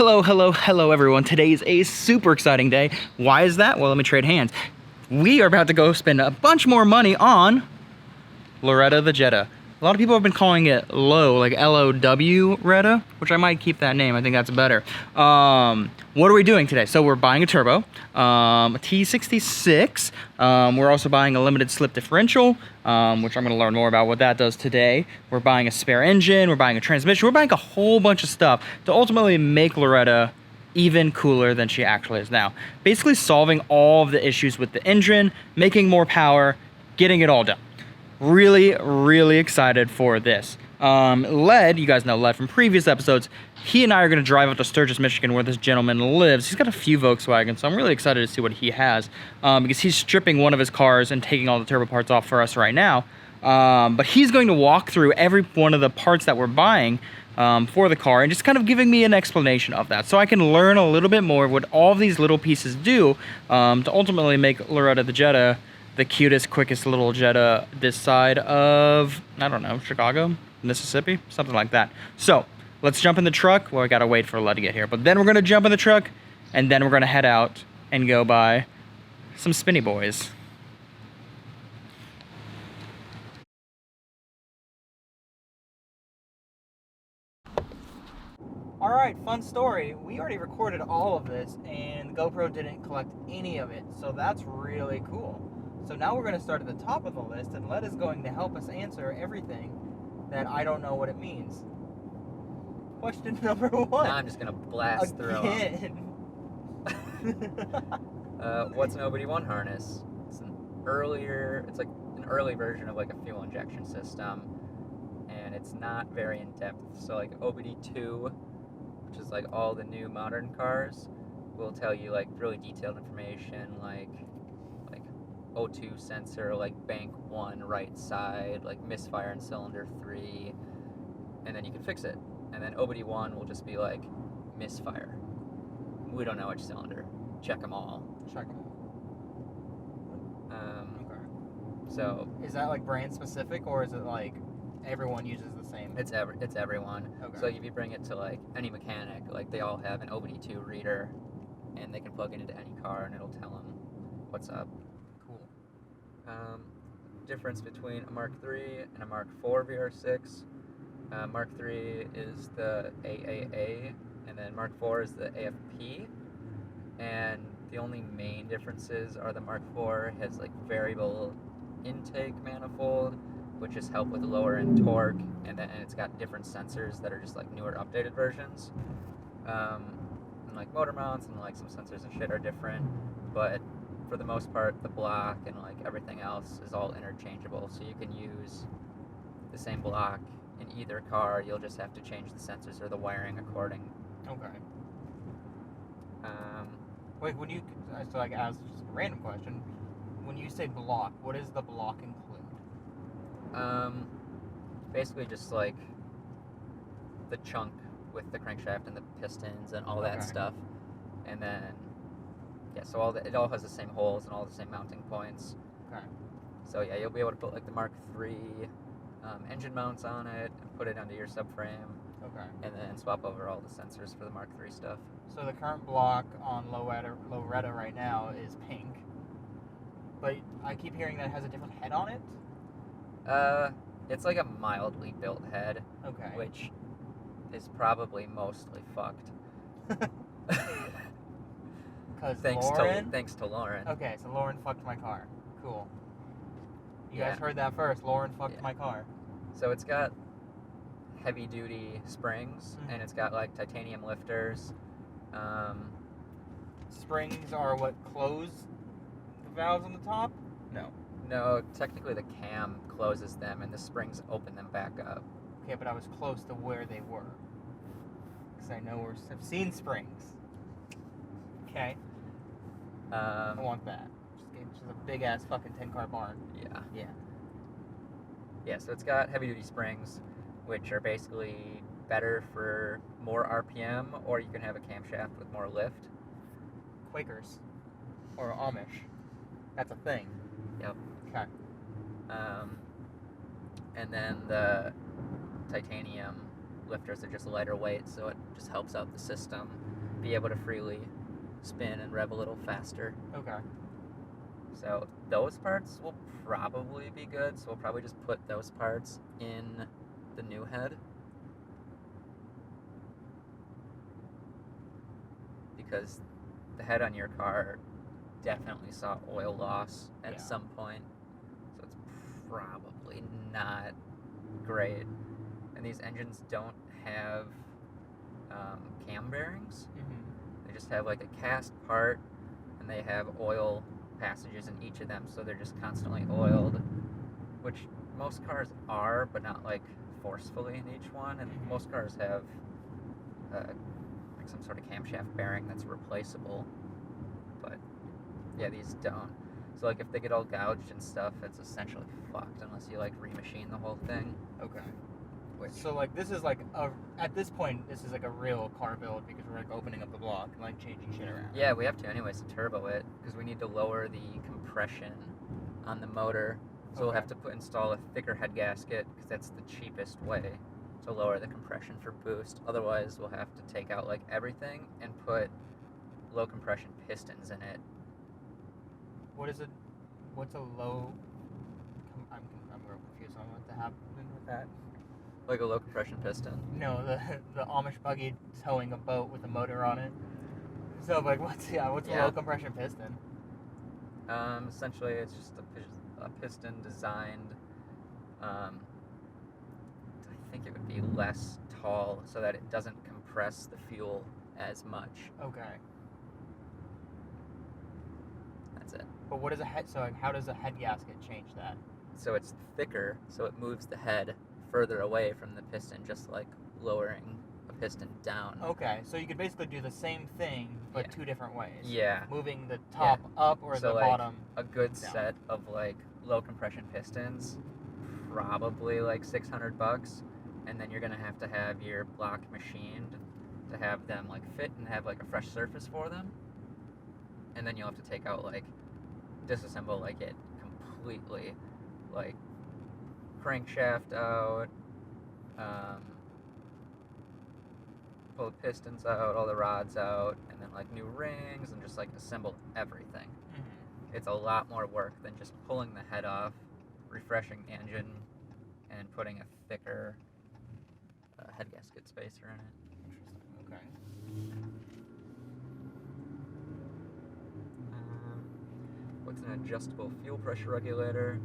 Hello everyone. Today is a super exciting day. Why is that? Well, let me trade hands. We are about to go spend a bunch more money on LowRetta the Jetta. A lot of people have been calling it Low, like L-O-W Retta, which I might keep that name. I think that's better. What are we doing today? So we're buying a turbo, a T66. We're also buying a limited slip differential, which I'm going to learn more about what that does today. We're buying a spare engine. We're buying a transmission. We're buying a whole bunch of stuff to ultimately make LowRetta even cooler than she actually is now. Basically solving all of the issues with the engine, making more power, getting it all done. Really excited for this. Led, you guys know Led from previous episodes, he and I are going to drive up to Sturgis, Michigan, where this gentleman lives. He's got a few Volkswagens, so I'm really excited to see what he has, because he's stripping one of his cars and taking all the turbo parts off for us right now. But he's going to walk through every one of the parts that we're buying for the car and just kind of giving me an explanation of that, so I can learn a little bit more of what all of these little pieces do to ultimately make LowRetta the Jetta the cutest, quickest little Jetta this side of, I don't know, Chicago, Mississippi, something like that. So let's jump in the truck. Well, I gotta wait for Led to get here, but then we're gonna jump in the truck and then we're gonna head out and go buy some spinny boys. All right, fun story. We already recorded all of this and the GoPro didn't collect any of it, so that's really cool. So now we're going to start at the top of the list, and Led is going to help us answer everything that I don't know what it means. Question number one. Now I'm just going to blast through them. What's an OBD1 harness? It's like an early version of like a fuel injection system, and it's not very in-depth. So like OBD2, which is like all the new modern cars, will tell you like really detailed information, like O2 sensor, like bank 1 right side, like misfire in cylinder 3, and then you can fix it. And then OBD1 will just be like misfire. We don't know which cylinder. Check them all. Check them. Okay. So is that like brand specific, or is it like everyone uses the same? It's everyone. Okay. So if you bring it to like any mechanic, like they all have an OBD2 reader, and they can plug it into any car, and it'll tell them what's up. Difference between a Mark III and a Mark IV Vr6. Mark III is the AAA, and then Mark IV is the AFP. And the only main differences are the Mark IV has like variable intake manifold, which just help with lower end torque, and it's got different sensors that are just like newer, updated versions. And like motor mounts and like some sensors and shit are different, but for the most part, the block and like everything else is all interchangeable, so you can use the same block in either car. You'll just have to change the sensors or the wiring according. Okay. Wait, so like, as just a random question, when you say block, what does the block include? Basically just like the chunk with the crankshaft and the pistons and all that stuff, and then yeah, so it all has the same holes and all the same mounting points. Okay. So yeah, you'll be able to put like the Mark III engine mounts on it and put it under your subframe. Okay. And then swap over all the sensors for the Mark III stuff. So the current block on LowRetta right now is pink, but I keep hearing that it has a different head on it. It's like a mildly built head. Okay. Which is probably mostly fucked. Thanks to Lauren. Okay, so Lauren fucked my car. Cool. You guys heard that first. Lauren fucked my car. So it's got heavy duty springs, and it's got like titanium lifters. Springs are what close the valves on the top? No, technically the cam closes them and the springs open them back up. Okay, but I was close to where they were, because I know I've seen springs. Okay. I want that. Just a big ass fucking 10-car barn. Yeah, so it's got heavy duty springs, which are basically better for more RPM, or you can have a camshaft with more lift. Quakers. Or Amish. That's a thing. Yep. Okay. And then the titanium lifters are just lighter weight, so it just helps out the system be able to freely spin and rev a little faster. Okay. So those parts will probably be good, so we'll probably just put those parts in the new head. Because the head on your car definitely saw oil loss at some point, so it's probably not great. And these engines don't have cam bearings. They just have like a cast part, and they have oil passages in each of them, so they're just constantly oiled, which most cars are, but not like forcefully in each one. And most cars have like some sort of camshaft bearing that's replaceable, but yeah, these don't. So like if they get all gouged and stuff, it's essentially fucked unless you like remachine the whole thing. Okay. Which, So like this is like at this point this is like a real car build because we're like opening up the block and like changing shit around. yeah, we have to anyways to turbo it because we need to lower the compression on the motor. So we'll have to install a thicker head gasket because that's the cheapest way to lower the compression for boost. Otherwise, we'll have to take out like everything and put low compression pistons in it. What is it? What's a low? I'm real confused on what happened with that. Like a low compression piston. No, the Amish buggy towing a boat with a motor on it. So like what's a low compression piston? Essentially, it's just a piston designed. I think it would be less tall so that it doesn't compress the fuel as much. Okay. That's it. But what is a head? So like, how does a head gasket change that? So it's thicker, so it moves the head further away from the piston, just like lowering a piston down. Okay, so you could basically do the same thing, but two different ways. Yeah. Moving the top up or so the like bottom a good down. set of like low compression pistons, probably like $600, and then you're gonna have to have your block machined to have them like fit and have like a fresh surface for them. And then you'll have to take out like disassemble like it completely, like crankshaft out, pull the pistons out, all the rods out, and then like new rings and just like assemble everything. It's a lot more work than just pulling the head off, refreshing the engine, and putting a thicker head gasket spacer in it. Interesting. Okay. What's an adjustable fuel pressure regulator?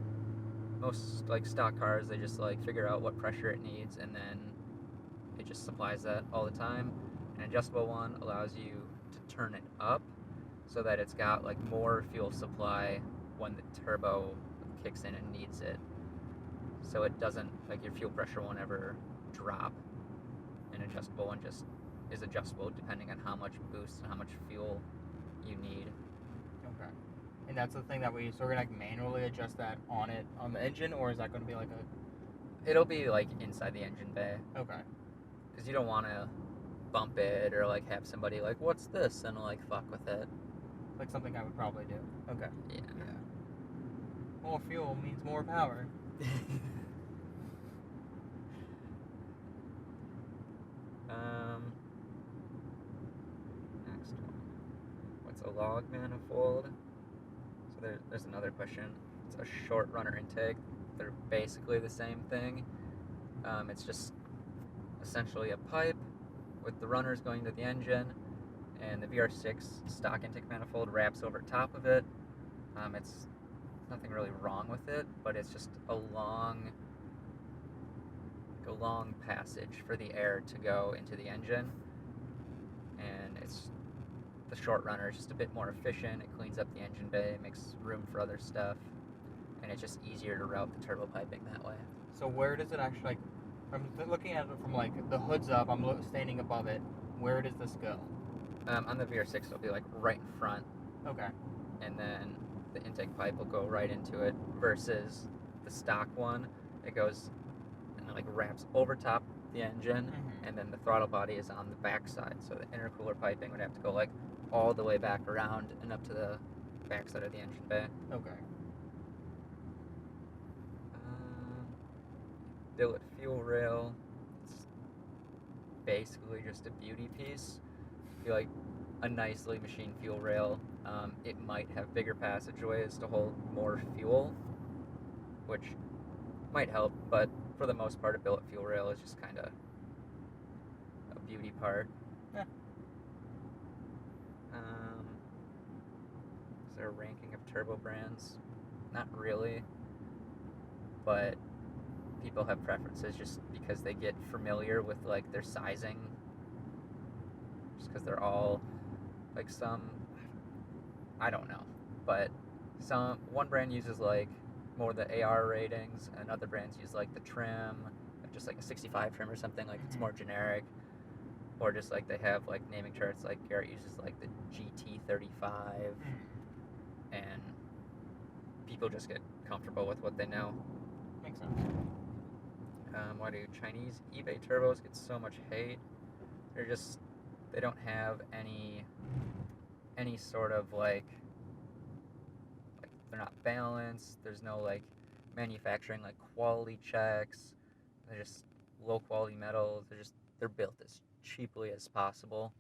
Most like stock cars, they just like figure out what pressure it needs and then it just supplies that all the time. An adjustable one allows you to turn it up so that it's got like more fuel supply when the turbo kicks in and needs it. So it doesn't, like your fuel pressure won't ever drop. An adjustable one just is adjustable depending on how much boost and how much fuel you need. Okay. And that's the thing that so we're gonna like manually adjust that on the engine, or is that gonna be like It'll be like inside the engine bay. Okay. Because you don't want to bump it or like have somebody like, what's this? And like fuck with it. Like something I would probably do. Okay. Yeah. More fuel means more power. Next one. What's a log manifold? So there's another question. It's a short runner intake. They're basically the same thing. It's just essentially a pipe with the runners going to the engine, and the Vr6 stock intake manifold wraps over top of it. It's nothing really wrong with it, but it's just a long passage for the air to go into the engine, and it's the short runner is just a bit more efficient. It cleans up the engine bay, makes room for other stuff, and it's just easier to route the turbo piping that way. So where does it actually, like, I'm looking at it from like the hood's up, I'm standing above it, where does this go? On the Vr6 it'll be like right in front. Okay. And then the intake pipe will go right into it, versus the stock one, it goes and it like wraps over top the engine, and then the throttle body is on the back side, so the intercooler piping would have to go like all the way back around and up to the back side of the engine bay. Okay. Billet fuel rail. It's basically just a beauty piece. Be like a nicely machined fuel rail. It might have bigger passageways to hold more fuel, which might help, but for the most part, a billet fuel rail is just kind of a beauty part. Yeah. Is there a ranking of turbo brands? Not really, but people have preferences just because they get familiar with like their sizing, just because they're all like I don't know, but one brand uses like more the AR ratings, and other brands use like the trim, just like a 65 trim or something, like it's more generic, or just like they have like naming charts, like Garrett uses like the GT35, and people just get comfortable with what they know. Makes sense. Why do Chinese eBay turbos get so much hate? They don't have any sort of like they're not balanced. There's no like manufacturing like quality checks. They're just low quality metals. They're built as cheaply as possible.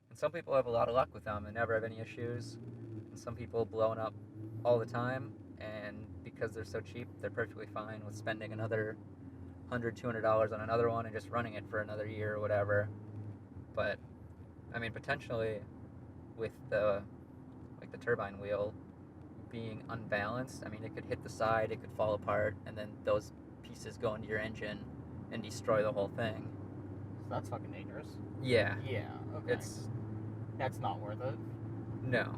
And some people have a lot of luck with them and never have any issues. And some people blow up all the time, and because they're so cheap, they're perfectly fine with spending another $100, $200 on another one and just running it for another year or whatever. But I mean, potentially with the turbine wheel being unbalanced, I mean, it could hit the side, it could fall apart, and then those pieces go into your engine and destroy the whole thing. So that's fucking dangerous. Yeah. Yeah, okay. That's not worth it. No.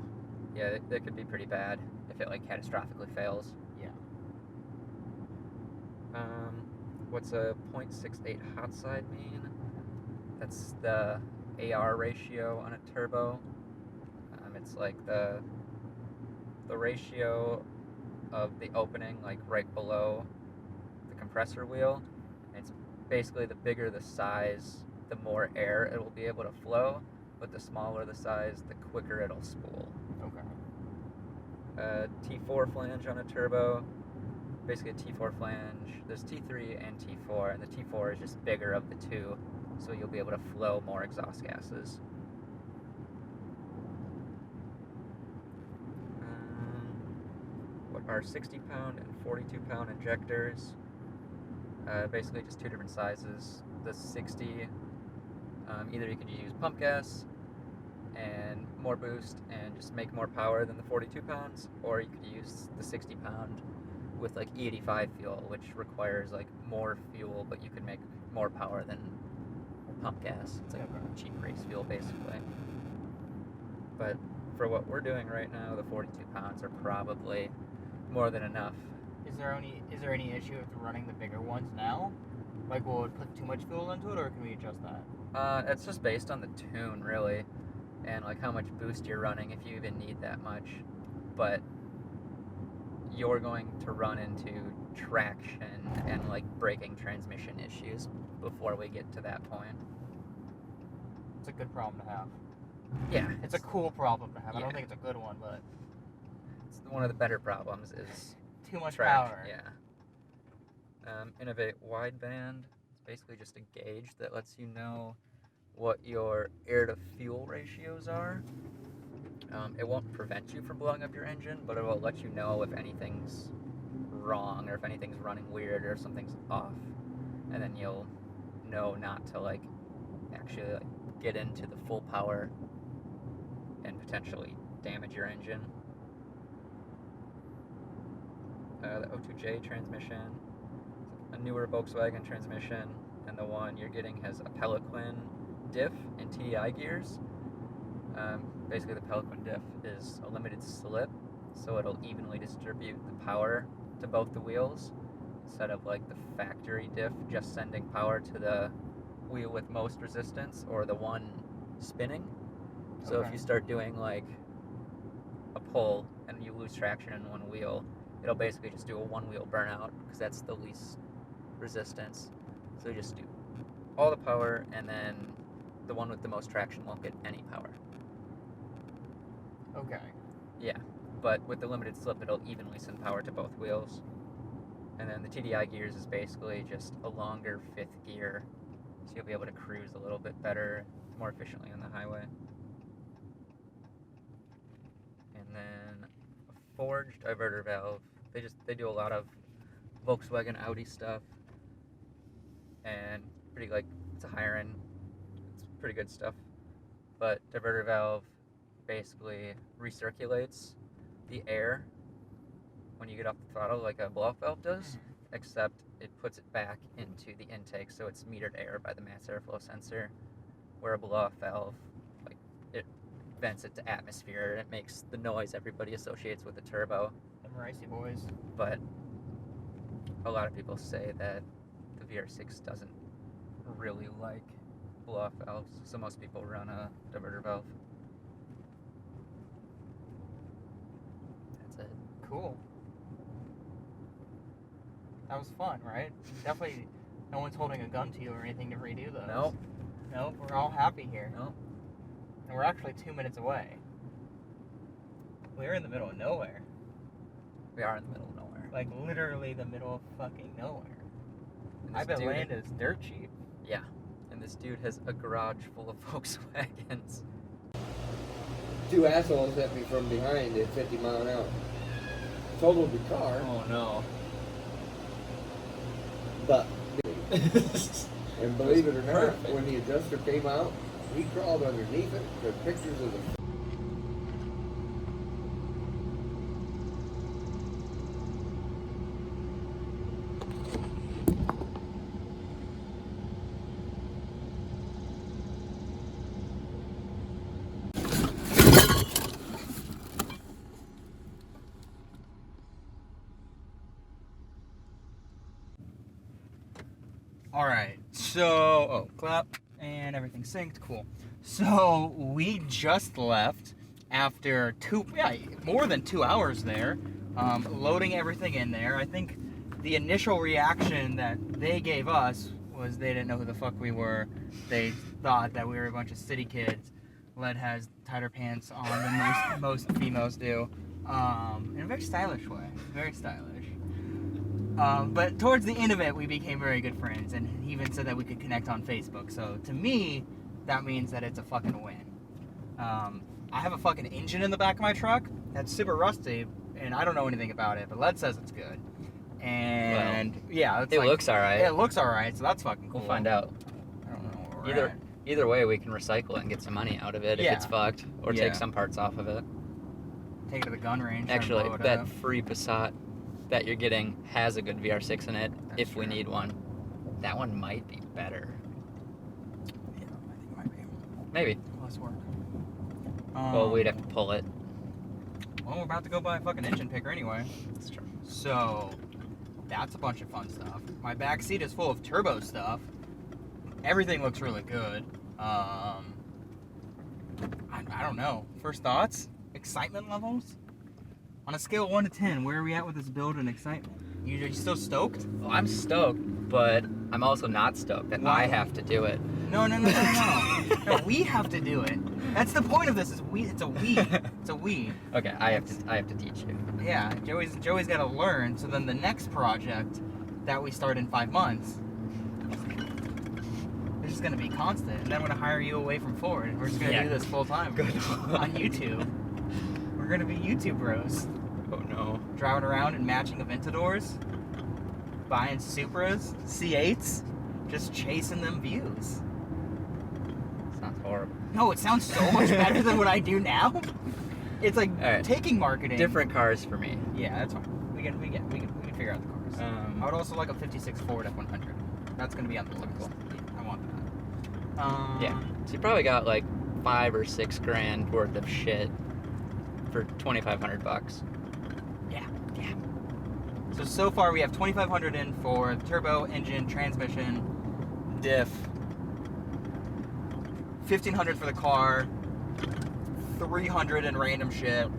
Yeah, it could be pretty bad if it like catastrophically fails. Yeah. What's a 0.68 hot side mean? That's the AR ratio on a turbo. It's like the ratio of the opening, like right below the compressor wheel. It's basically the bigger the size, the more air it will be able to flow, but the smaller the size, the quicker it'll spool. Okay. T4 flange on a turbo. Basically a T4 flange. There's T3 and T4, and the T4 is just bigger of the two, so you'll be able to flow more exhaust gases. What are 60-pound and 42-pound injectors? Basically just two different sizes. The 60, either you could use pump gas and more boost and just make more power than the 42 pounds, or you could use the 60-pound with like E85 fuel, which requires like more fuel, but you can make more power than pump gas. It's like cheap race fuel basically. But for what we're doing right now, the 42 pounds are probably more than enough. Is there any issue with running the bigger ones now? Like, will it put too much fuel into it, or can we adjust that? It's just based on the tune, really, and like how much boost you're running, if you even need that much. But you're going to run into traction and like braking transmission issues before we get to that point. It's a good problem to have. Yeah. It's a cool problem to have. Yeah. I don't think it's a good one, but it's one of the better problems is too much track, power. Yeah. Innovate wideband. It's basically just a gauge that lets you know what your air to fuel ratios are. It won't prevent you from blowing up your engine, but it will let you know if anything's wrong or if anything's running weird or if something's off, and then you'll know not to like actually like get into the full power and potentially damage your engine. The O2J transmission, a newer Volkswagen transmission, and the one you're getting has a Pelican diff and TDI gears. Basically, the Pelican diff is a limited slip, so it'll evenly distribute the power to both the wheels, instead of like the factory diff just sending power to the wheel with most resistance or the one spinning. So if you start doing like a pull and you lose traction in one wheel, it'll basically just do a one wheel burnout because that's the least resistance. So you just do all the power, and then the one with the most traction won't get any power. Okay. Yeah, but with the limited slip, it'll evenly send power to both wheels. And then the TDI gears is basically just a longer fifth gear so you'll be able to cruise a little bit better, more efficiently on the highway. And then a forged diverter valve. They do a lot of Volkswagen Audi stuff, and pretty it's a higher end. It's pretty good stuff. But diverter valve basically recirculates the air when you get off the throttle like a blow-off valve does, except it puts it back into the intake, so it's metered air by the mass airflow sensor, where a blow-off valve, it vents it to atmosphere, and it makes the noise everybody associates with the turbo. Them ricey boys. But a lot of people say that the Vr6 doesn't really like blow-off valves, so most people run a diverter valve. That's it. Cool. That was fun, right? Definitely no one's holding a gun to you or anything to redo those. Nope. Nope, we're all happy here. Nope. And we're actually 2 minutes away. We're in the middle of nowhere. We are in the middle of nowhere. Like, literally the middle of fucking nowhere. And I this bet dude- land is dirt cheap. Yeah. And this dude has a garage full of Volkswagens. Two assholes hit me from behind at 50 mile an hour. Totaled the car, Oh no. but and believe it or not, Perfect. when the adjuster came out, he crawled underneath it. Took pictures of the. Alright, so, clap, and everything synced, cool. So, we just left after more than 2 hours there, loading everything in there. I think the initial reaction that they gave us was they didn't know who the fuck we were. They thought that we were a bunch of city kids. Led has tighter pants on than most females do, in a very stylish way, very stylish. But towards the end of it, we became very good friends, and he even said that we could connect on Facebook. So to me, that means that it's a fucking win. I have a fucking engine in the back of my truck that's super rusty, and I don't know anything about it, but Led says it's good. And yeah, It looks alright. It looks alright, so that's fucking cool. We'll find out. I don't know where we're at. Either way, we can recycle it and get some money out of it if Yeah. it's fucked, or Yeah. take some parts off of it. Take it to the gun range. Actually, and blow it that up. free Passat that you're getting has a good VR6 in it. That's if we true. need one, that one might be better. Yeah, I think it might be. Maybe. Less work. Well, we'd have to pull it. Well, we're about to go buy a fucking engine picker anyway. That's true. So, that's a bunch of fun stuff. My back seat is full of turbo stuff. Everything looks really good. I don't know. First thoughts? Excitement levels? On a scale of 1 to 10, where are we at with this build and excitement? You still stoked? Well, I'm stoked, but I'm also not stoked that Why? I have to do it. No. No, we have to do it. That's the point of this. It's a we. It's a we. Okay, I have to teach you. Yeah, Joey's got to learn. So then the next project that we start in 5 months, it's just gonna be constant. And then I'm gonna hire you away from Ford, and we're just gonna do this full time on YouTube. We're gonna be YouTube bros, Oh no. driving around in matching Aventadors, buying Supras, C8s, just chasing them views. Sounds horrible. No, it sounds so much better than what I do now. It's like All right. taking marketing. Different cars for me. Yeah, that's fine. We can figure out the cars. I would also like a 56 Ford F100. That's gonna be on the list. Cool. I want that. Yeah. So you probably got like 5 or 6 grand worth of shit for $2,500. Yeah. So far we have 2,500 in for turbo, engine, transmission, diff. 1,500 for the car. 300 in random shit.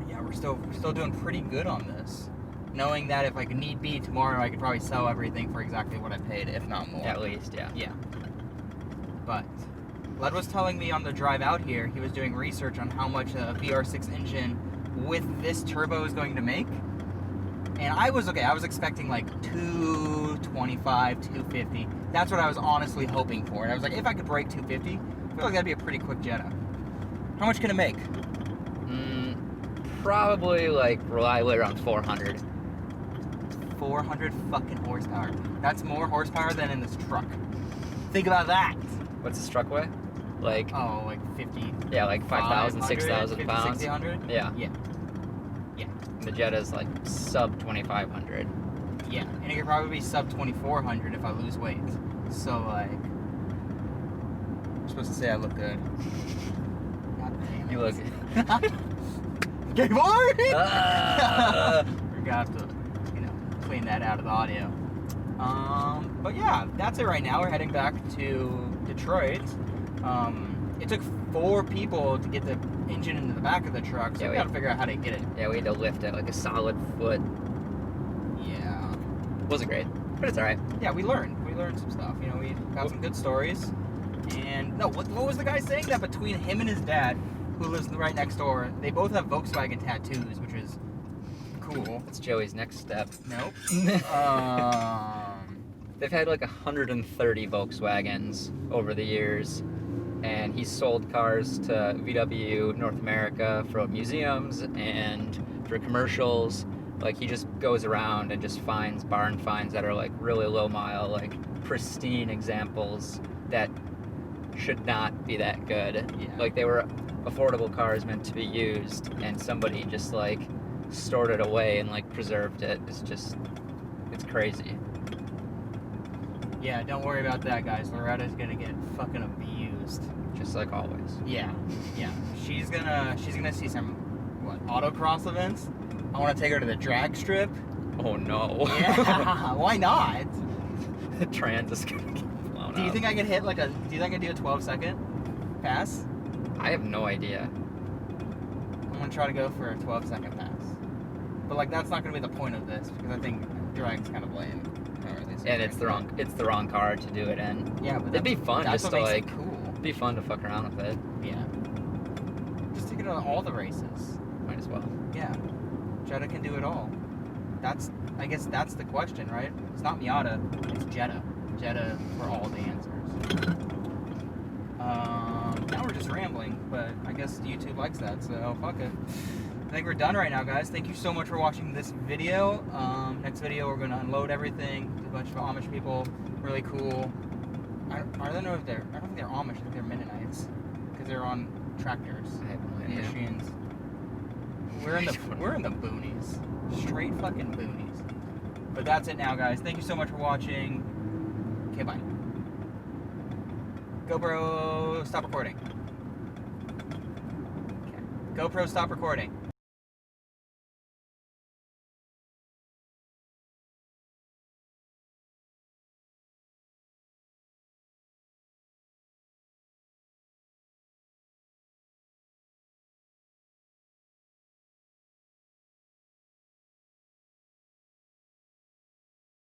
Yeah, we're still doing pretty good on this. Knowing that if need be tomorrow, I could probably sell everything for exactly what I paid, if not more. At least, yeah. Yeah. But Led was telling me on the drive out here, he was doing research on how much a Vr6 engine with this turbo is going to make. And I was expecting like 225, 250. That's what I was honestly hoping for. And I was like, if I could break 250, I feel like that'd be a pretty quick Jetta. How much can it make? Probably like reliably around 400. 400 fucking horsepower. That's more horsepower than in this truck. Think about that. What's this truck weigh? Like, Oh, like 50. yeah, like 5,000, 6,000 50, pounds. 6,000? Yeah. Yeah. Yeah. And the Jetta's like sub 2,500. Yeah. And it could probably be sub 2,400 if I lose weight. So, like, I'm supposed to say I look good. God damn it. You look. Game over! Ah! We're gonna have to, clean that out of the audio. But yeah, that's it right now. We're heading back to Detroit. It took 4 people to get the engine into the back of the truck, so Yeah, we we- gotta figure out how to get it. Yeah, we had to lift it like a solid foot. Yeah. Wasn't great, but it's alright. Yeah, we learned. We learned some stuff. We got some good stories. And no, what was the guy saying? That between him and his dad, who lives right next door, they both have Volkswagen tattoos, which is cool. That's Joey's next step. Nope. They've had like 130 Volkswagens over the years, and he's sold cars to VW North America for museums and for commercials. Like, he just goes around and just finds barn finds that are like really low mile, like pristine examples that should not be that good. Yeah. Like, they were affordable cars meant to be used, and somebody just like stored it away and like preserved it. It's crazy. Yeah, don't worry about that, guys. LowRetta's gonna get fucking abused. Just like always. Yeah. She's gonna see some autocross events. I want to take her to the drag strip. Oh no. Yeah, why not? The trans is gonna get blown Do you up. think I could hit do you think I could do a 12-second pass? I have no idea. I'm gonna try to go for a 12-second pass. But like, that's not gonna be the point of this, because I think drag's kind of lame. Or at least And it's the wrong car to do it in. Yeah, but It'd be fun that's just what to makes like it cool. it'd be fun to fuck around with it. Yeah. Just take it to all the races. Might as well. Yeah. Jetta can do it all. I guess that's the question, right? It's not Miata, it's Jetta. Jetta for all the answers. Now we're just rambling, but I guess YouTube likes that, so fuck it. I think we're done right now, guys. Thank you so much for watching this video. Next video, we're gonna unload everything. A bunch of Amish people, really cool. I don't think they're Amish. I think they're Mennonites, because they're on tractors I have no and idea. machines. We're in the boonies, straight fucking boonies. But that's it now, guys. Thank you so much for watching. Okay, bye. GoPro, stop recording. Okay. GoPro, stop recording.